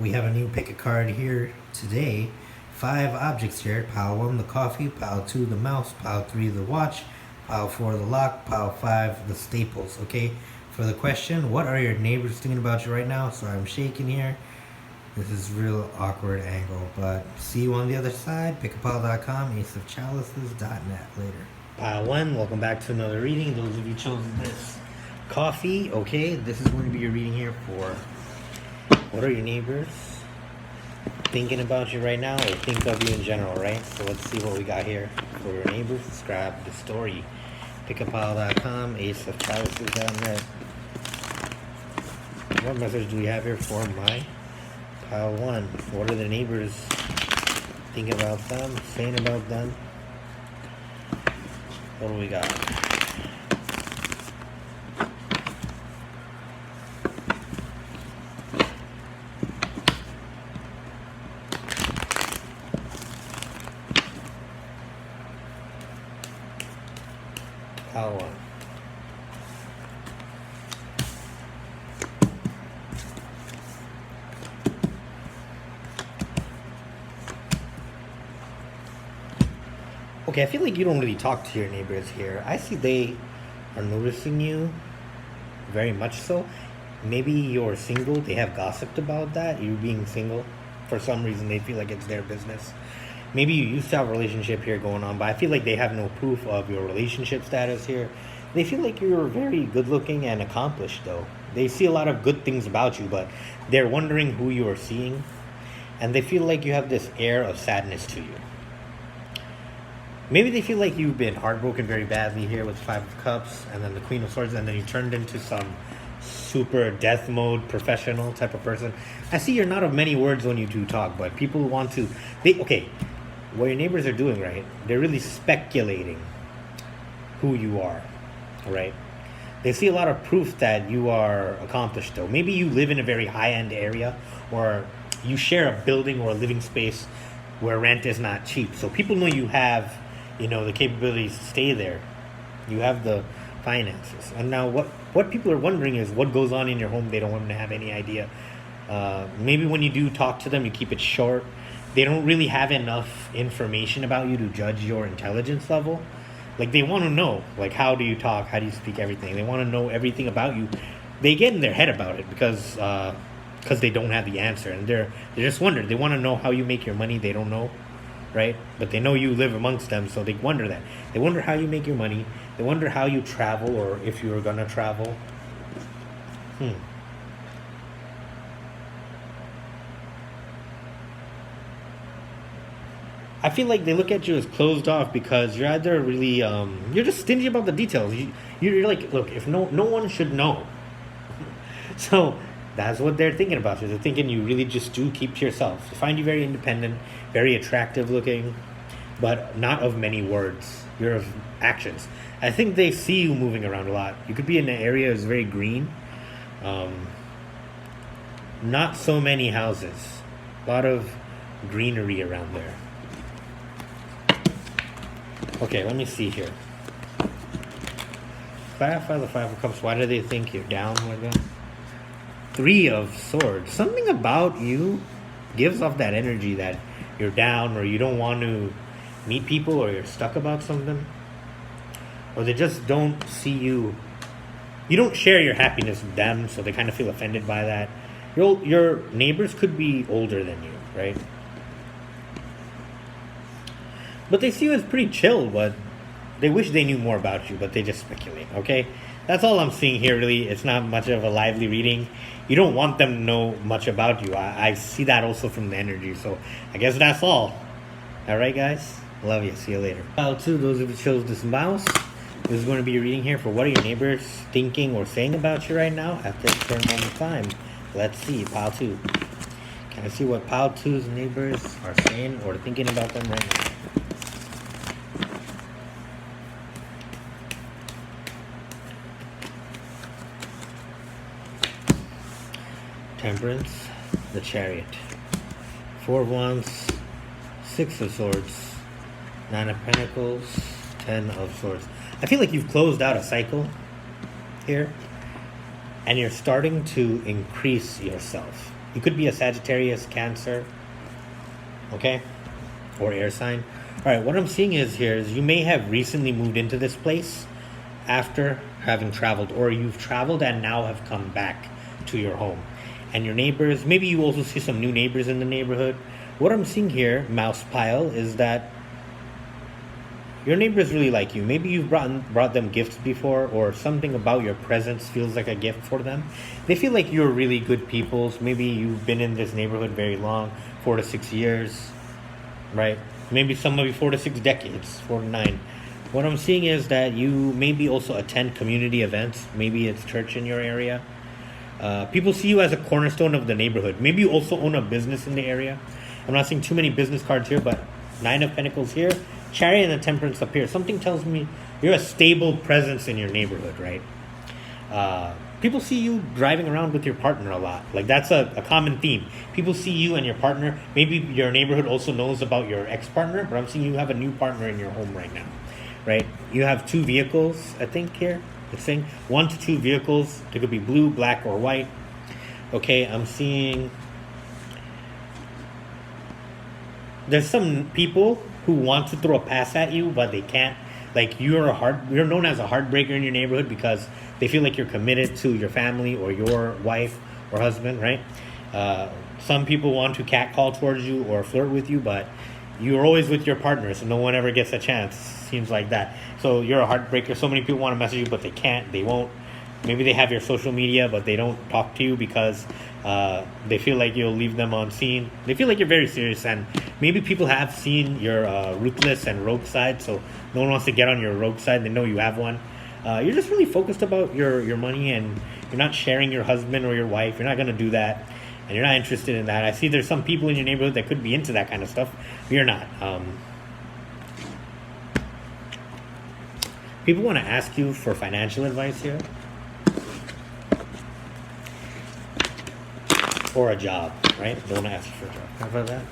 we have a new pick a card here today. 5 objects here. Pile 1, the coffee. Pile 2, the mouse. Pile 3, the watch. Pile 4, the lock. Pile 5, the staples. Okay, for the question, what are your neighbors thinking about you right now? So I'm shaking here. This is real awkward angle, but see you on the other side. Pickapile.com, aceofchalices.net later. Pile 1, welcome back to another reading. Those of you chosen this coffee, okay, this is going to be your reading here for what are your neighbors thinking about you right now, or think of you in general, right? So let's see what we got here for your neighbors. Let's grab the story. Pickapile.com, aceofchalices.net. What message do we have here for my Pile 1? What are the neighbors thinking about them, saying about them? What do we got? Pile 1. Okay, I feel like you don't really talk to your neighbors here. I see they are noticing you very much so. Maybe you're single. They have gossiped about that, you being single. For some reason, they feel like it's their business. Maybe you used to have a relationship here going on, but I feel like they have no proof of your relationship status here. They feel like you're very good looking and accomplished, though. They see a lot of good things about you, but they're wondering who you are seeing. And they feel like you have this air of sadness to you. Maybe they feel like you've been heartbroken very badly here with 5 of Cups and then the Queen of Swords, and then you turned into some super death mode professional type of person. I see you're not of many words when you do talk, but people want to... what your neighbors are doing, right? They're really speculating who you are, right? They see a lot of proof that you are accomplished, though. Maybe you live in a very high-end area, or you share a building or a living space where rent is not cheap. So people know you have, the capabilities to stay there. You have the finances. And now what people are wondering is what goes on in your home. They don't want to have any idea. Maybe when you do talk to them, you keep it short. They don't really have enough information about you to judge your intelligence level. Like, they want to know, like, how do you talk? How do you speak? Everything. They want to know everything about you. They get in their head about it because they don't have the answer. And they're just wondering. They want to know how you make your money. They don't know, right? But they know you live amongst them, so they wonder that. They wonder how you make your money. They wonder how you travel, or if you're going to travel. I feel like they look at you as closed off because you're either really, you're just stingy about the details. You're like, look, if no one should know. So that's what they're thinking about you. They're thinking you really just do keep to yourself. They find you very independent, very attractive looking, but not of many words. You're of actions. I think they see you moving around a lot. You could be in an area that's very green. Not so many houses. A lot of greenery around there. Okay, let me see here. Clarify the 5 of Cups. Why do they think you're down with them? 3 of Swords. Something about you gives off that energy that you're down, or you don't want to meet people, or you're stuck about something. Or they just don't see you. You don't share your happiness with them, so they kind of feel offended by that. Your neighbors could be older than you, right? But they see you as pretty chill, but they wish they knew more about you, but they just speculate, okay? That's all I'm seeing here, really. It's not much of a lively reading. You don't want them to know much about you. I see that also from the energy, so I guess that's all. All right, guys? Love you. See you later. Pile 2, those of you who chose this mouse. This is going to be a reading here for what are your neighbors thinking or saying about you right now at this current moment of time. Let's see. Pile 2. Can I see what Pile 2's neighbors are saying or thinking about them right now? Temperance, the Chariot, 4 of Wands, 6 of Swords, 9 of Pentacles, 10 of Swords. I feel like you've closed out a cycle here, and you're starting to increase yourself. You could be a Sagittarius, Cancer, okay, or air sign. All right, what I'm seeing is here is you may have recently moved into this place after having traveled, or you've traveled and now have come back to your home. And your neighbors, maybe you also see some new neighbors in the neighborhood. What I'm seeing here, mouse pile, is that your neighbors really like you. Maybe you've brought them gifts before, or something about your presence feels like a gift for them. They feel like you're really good people. Maybe you've been in this neighborhood very long, 4 to 6 years, right? Maybe some of you 4 to 6 decades, 4 to 9. What I'm seeing is that you maybe also attend community events. Maybe it's church in your area. People see you as a cornerstone of the neighborhood. Maybe you also own a business in the area. I'm not seeing too many business cards here, but 9 of Pentacles here, Chariot and the Temperance up here. Something tells me you're a stable presence in your neighborhood, right? People see you driving around with your partner a lot. Like, that's a common theme. People see you and your partner. Maybe your neighborhood also knows about your ex-partner, but I'm seeing you have a new partner in your home right now, right? You have 2 vehicles, I think, here. It's saying 1 to 2 vehicles. They could be blue, black, or white. Okay, I'm seeing there's some people who want to throw a pass at you, but they can't. Like, you're known as a heartbreaker in your neighborhood because they feel like you're committed to your family or your wife or husband, right? Some people want to catcall towards you or flirt with you, but you're always with your partner, so no one ever gets a chance. Seems like that. So you're a heartbreaker. So many people want to message you, but they can't. They won't. Maybe they have your social media, but they don't talk to you because they feel like you'll leave them on scene. They feel like you're very serious, and maybe people have seen your ruthless and rogue side, so no one wants to get on your rogue side. They know you have one. You're just really focused about your money, and you're not sharing your husband or your wife. You're not going to do that, and you're not interested in that. I see there's some people in your neighborhood that could be into that kind of stuff. You're not. People want to ask you for financial advice here, or a job, right? They want to ask you for a job. How about that?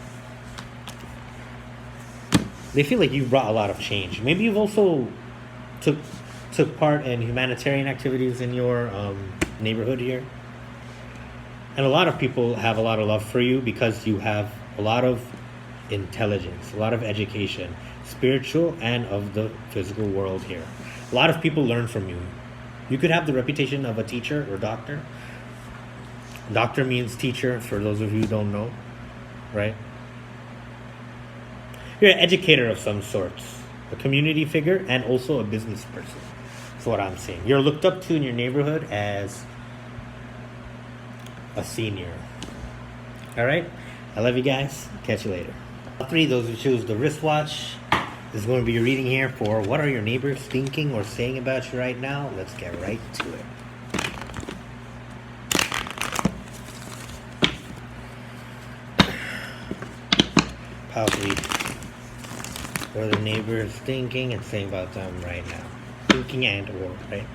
They feel like you've brought a lot of change. Maybe you've also took part in humanitarian activities in your neighborhood here. And a lot of people have a lot of love for you because you have a lot of intelligence, a lot of education, spiritual and of the physical world here. A lot of people learn from you. You could have the reputation of a teacher or doctor. Doctor means teacher, for those of you who don't know, right? You're an educator of some sorts, a community figure, and also a business person. That's what I'm saying. You're looked up to in your neighborhood as a senior. All right? I love you guys. Catch you later. 3, those who choose the wristwatch. This is going to be your reading here for what are your neighbors thinking or saying about you right now. Let's get right to it. Powerfully, what are the neighbors thinking and saying about them right now? Thinking and or, right?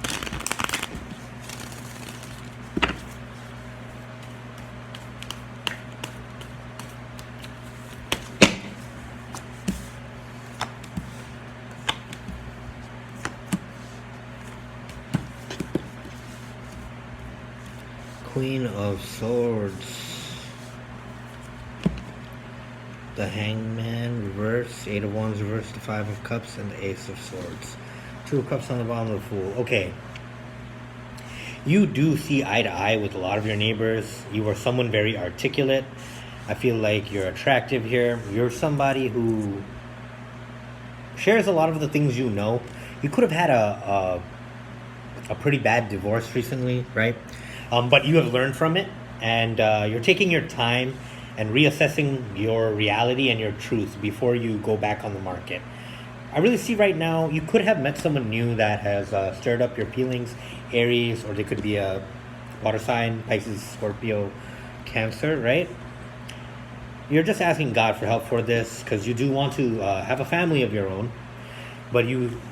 Queen of Swords. The Hangman reverse, 8 of Wands reverse, the 5 of Cups, and the Ace of Swords. 2 of Cups on the bottom of the Fool. Okay. You do see eye to eye with a lot of your neighbors. You are someone very articulate. I feel like you're attractive here. You're somebody who shares a lot of the things you know. You could have had a pretty bad divorce recently, right? But you have learned from it, and you're taking your time and reassessing your reality and your truth before you go back on the market. I really see right now you could have met someone new that has stirred up your feelings, Aries, or they could be a water sign, Pisces, Scorpio, Cancer, right? You're just asking God for help for this because you do want to have a family of your own, but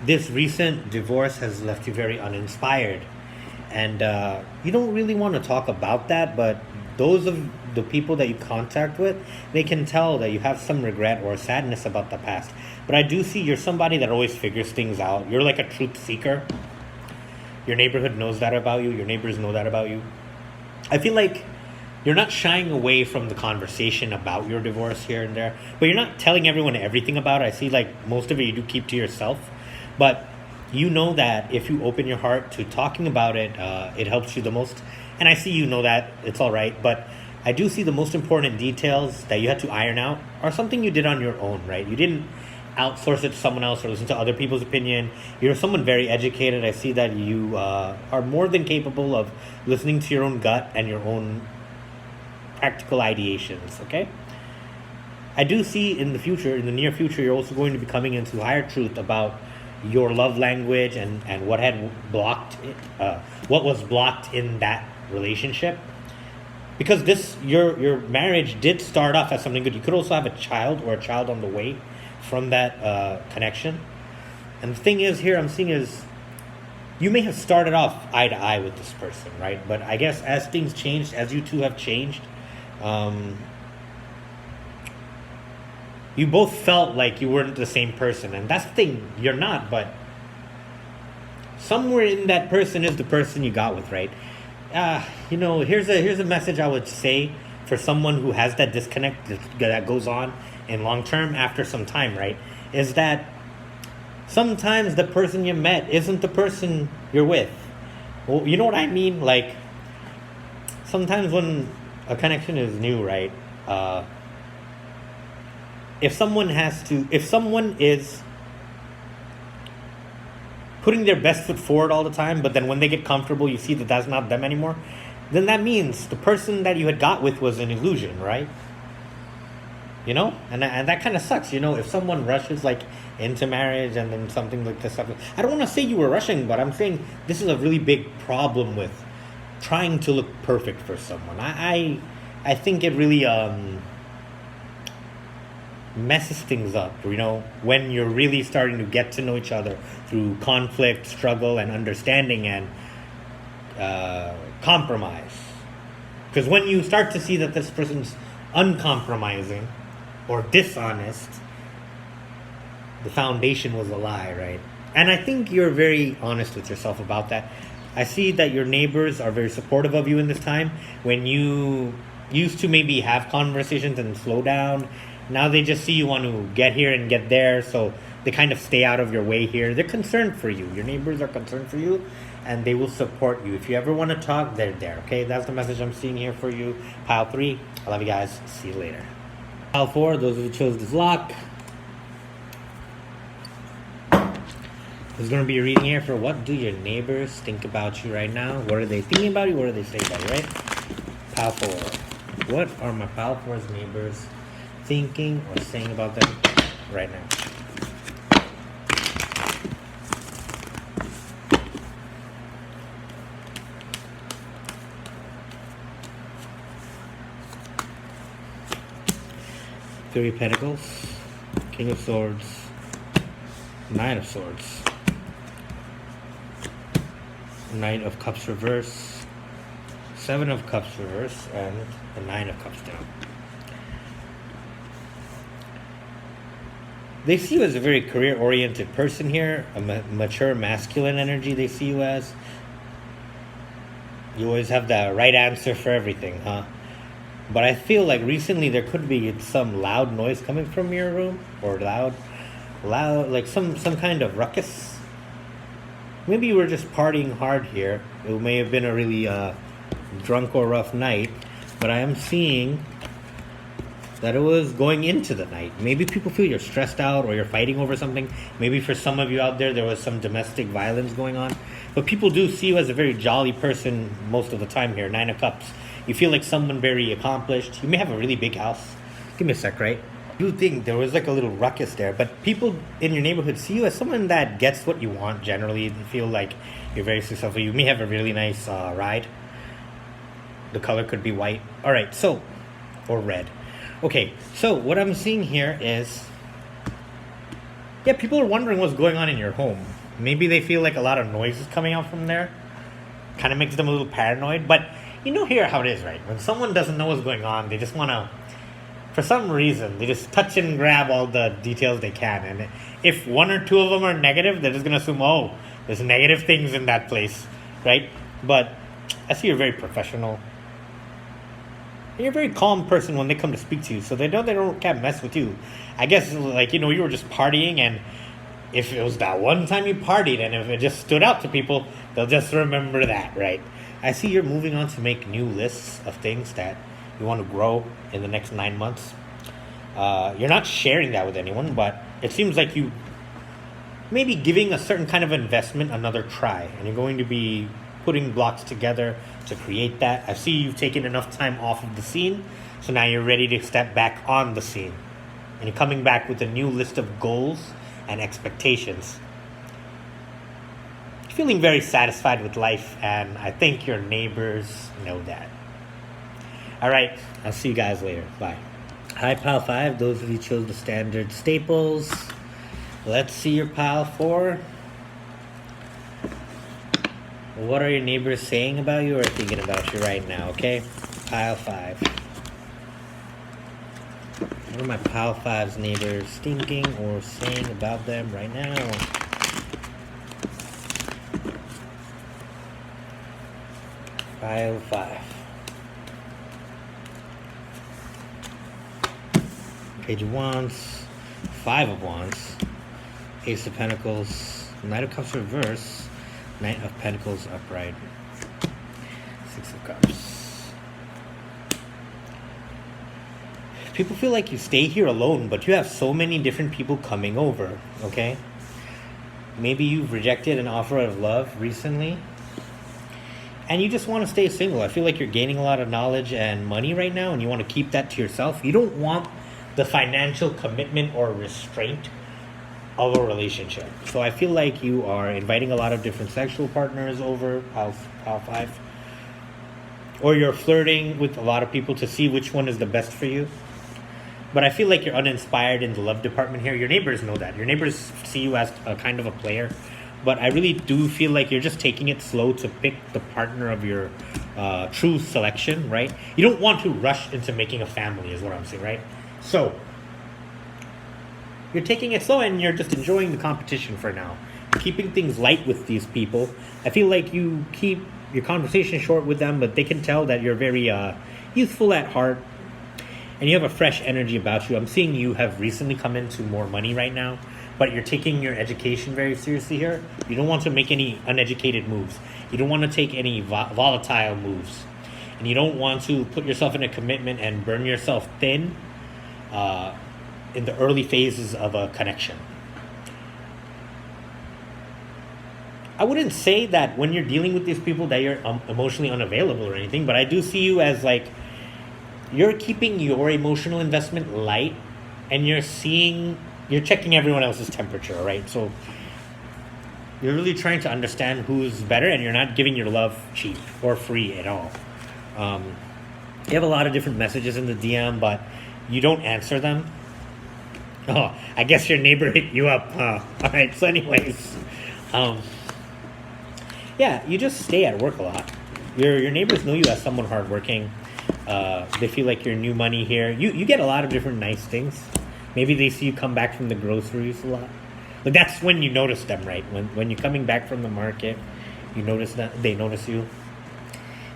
this recent divorce has left you very uninspired, and you don't really want to talk about that, but those of the people that you contact with, they can tell that you have some regret or sadness about the past. But I do see you're somebody that always figures things out. You're like a truth seeker. Your neighborhood knows that about you. Your neighbors know that about you. I feel like you're not shying away from the conversation about your divorce here and there, but you're not telling everyone everything about it. I see like most of it you do keep to yourself, but you know that if you open your heart to talking about it, it helps you the most. And I see you know that it's all right, but I do see the most important details that you had to iron out are something you did on your own, right? You didn't outsource it to someone else or listen to other people's opinion. You're someone very educated. I see that you are more than capable of listening to your own gut and your own practical ideations, okay? I do see in the near future, you're also going to be coming into higher truth about your love language and what had blocked it, what was blocked in that relationship. Because your marriage did start off as something good. You could also have a child or a child on the way from that connection. And the thing is here I'm seeing is you may have started off eye to eye with this person, right? But I guess as things changed, as you two have changed, you both felt like you weren't the same person. And that's the thing, you're not, but somewhere in that person is the person you got with, right? Here's a message I would say for someone who has that disconnect that goes on in long term after some time, right? Is that sometimes the person you met isn't the person you're with. Well, you know what I mean? Like, sometimes when a connection is new, right? If someone is putting their best foot forward all the time, but then when they get comfortable, you see that that's not them anymore, then that means the person that you had got with was an illusion, right? You know? And that kind of sucks, you know, if someone rushes, like, into marriage and then something like this stuff. I don't want to say you were rushing, but I'm saying this is a really big problem with trying to look perfect for someone. I think it really messes things up, you know, when you're really starting to get to know each other through conflict, struggle, and understanding and compromise. Because when you start to see that this person's uncompromising or dishonest, the foundation was a lie, right? And I think you're very honest with yourself about that. I see that your neighbors are very supportive of you in this time. When you used to maybe have conversations and slow down, now they just see you want to get here and get there, so they kind of stay out of your way here. They're concerned for you. Your neighbors are concerned for you, and they will support you. If you ever want to talk, they're there, okay? That's the message I'm seeing here for you. Pile 3, I love you guys. See you later. Pile 4, those who chose this lock. There's going to be a reading here for what do your neighbors think about you right now? What are they thinking about you? What do they say about you, right? Pile 4. What are my Pile 4's neighbors thinking or saying about them right now? Three of Pentacles, King of Swords, Nine of Swords, Knight of Cups reverse, Seven of Cups reverse, and the Nine of Cups down. They see you as a very career-oriented person here, a mature masculine energy they see you as. You always have the right answer for everything, huh? But I feel like recently there could be some loud noise coming from your room, or loud, like some kind of ruckus. Maybe you were just partying hard here. It may have been a really drunk or rough night, but I am seeing that it was going into the night. Maybe people feel you're stressed out or you're fighting over something. Maybe for some of you out there was some domestic violence going on. But people do see you as a very jolly person most of the time here. Nine of Cups. You feel like someone very accomplished. You may have a really big house. Give me a sec, right? You think there was like a little ruckus there, but people in your neighborhood see you as someone that gets what you want generally. They feel like you're very successful. You may have a really nice ride. The color could be white. All right, so, or red. Okay, so what I'm seeing here is, yeah, people are wondering what's going on in your home. Maybe they feel like a lot of noise is coming out from there. Kind of makes them a little paranoid, but you know here how it is, right? When someone doesn't know what's going on, they just want to, for some reason, they just touch and grab all the details they can. And if one or two of them are negative, they're just going to assume, oh, there's negative things in that place, right? But I see you're very professional. You're a very calm person when they come to speak to you, so they know they don't can't mess with you. I guess like you were just partying, and if it was that one time you partied, and if it just stood out to people, they'll just remember that, right? I see you're moving on to make new lists of things that you want to grow in the next 9 months. You're not sharing that with anyone, but it seems like you maybe giving a certain kind of investment another try, and you're going to be putting blocks together to create that. I see you've taken enough time off of the scene, so now you're ready to step back on the scene, and you're coming back with a new list of goals and expectations. You're feeling very satisfied with life, and I think your neighbors know that. All right, I'll see you guys later. Bye. Hi, Pile 5. Those of you chose the standard staples. Let's see your Pile 4. What are your neighbors saying about you or thinking about you right now, okay? Pile 5. What are my Pile 5's neighbors thinking or saying about them right now? Pile 5. Page of Wands. 5 of Wands. Ace of Pentacles. Knight of Cups reverse. Knight of Pentacles upright. 6 of Cups. People feel like you stay here alone, but you have so many different people coming over, okay? Maybe you've rejected an offer of love recently, and you just want to stay single. I feel like you're gaining a lot of knowledge and money right now, and you want to keep that to yourself. You don't want the financial commitment or restraint of a relationship. So I feel like you are inviting a lot of different sexual partners over, Pile 5. Or you're flirting with a lot of people to see which one is the best for you. But I feel like you're uninspired in the love department here. Your neighbors know that. Your neighbors see you as a kind of a player. But I really do feel like you're just taking it slow to pick the partner of your true selection, right? You don't want to rush into making a family is what I'm saying, right? So you're taking it slow and you're just enjoying the competition for now. Keeping things light with these people. I feel like you keep your conversation short with them, but they can tell that you're very youthful at heart. And you have a fresh energy about you. I'm seeing you have recently come into more money right now, but you're taking your education very seriously here. You don't want to make any uneducated moves. You don't want to take any volatile moves. And you don't want to put yourself in a commitment and burn yourself thin in the early phases of a connection. I wouldn't say that when you're dealing with these people that you're emotionally unavailable or anything, but I do see you as like, you're keeping your emotional investment light, and you're checking everyone else's temperature, right? So you're really trying to understand who's better, and you're not giving your love cheap or free at all. You have a lot of different messages in the DM, but you don't answer them. Oh, I guess your neighbor hit you up, huh? All right, so anyways, yeah, you just stay at work a lot. Your neighbors know you as someone hardworking. They feel like you're new money here. You get a lot of different nice things. Maybe they see you come back from the groceries a lot. But that's when you notice them, right? When you're coming back from the market, you notice that they notice you.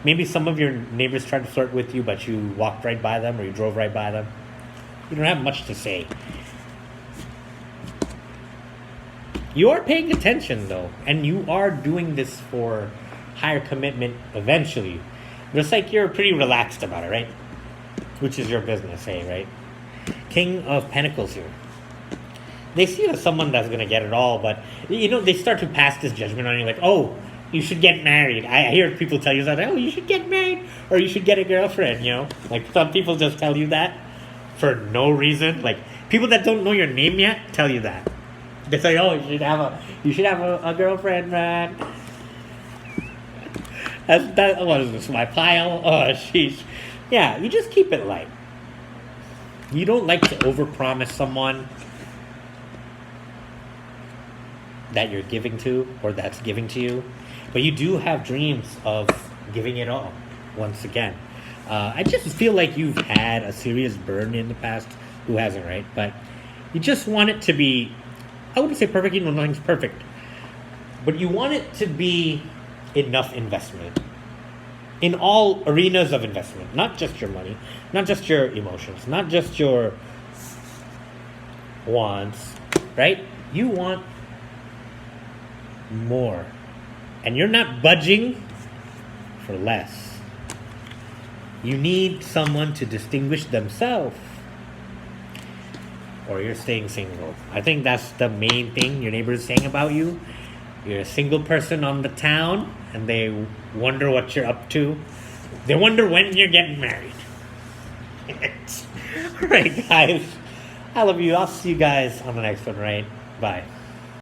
Maybe some of your neighbors tried to flirt with you, but you walked right by them or you drove right by them. You don't have much to say. You are paying attention, though, and you are doing this for higher commitment eventually. But it's like you're pretty relaxed about it, right? Which is your business, hey, right? King of Pentacles here. They see you as someone that's going to get it all, but, they start to pass this judgment on you, like, oh, you should get married. I hear people tell you that, oh, you should get married, or you should get a girlfriend, Like, some people just tell you that for no reason. Like, people that don't know your name yet tell you that. They say, oh, you should have a girlfriend, man. What is this, my pile? Oh, sheesh. Yeah, you just keep it light. You don't like to overpromise someone that you're giving to or that's giving to you. But you do have dreams of giving it all once again. I just feel like you've had a serious burden in the past. Who hasn't, right? But you just want it to be, I wouldn't say perfect, nothing's perfect. But you want it to be enough investment. in all arenas of investment, not just your money, not just your emotions, not just your wants, right? You want more. And you're not budging for less. You need someone to distinguish themselves, or you're staying single. I think that's the main thing your neighbor is saying about you. You're a single person on the town, and they wonder what you're up to. They wonder when you're getting married. All right, guys. I love you. I'll see you guys on the next one, right? Bye.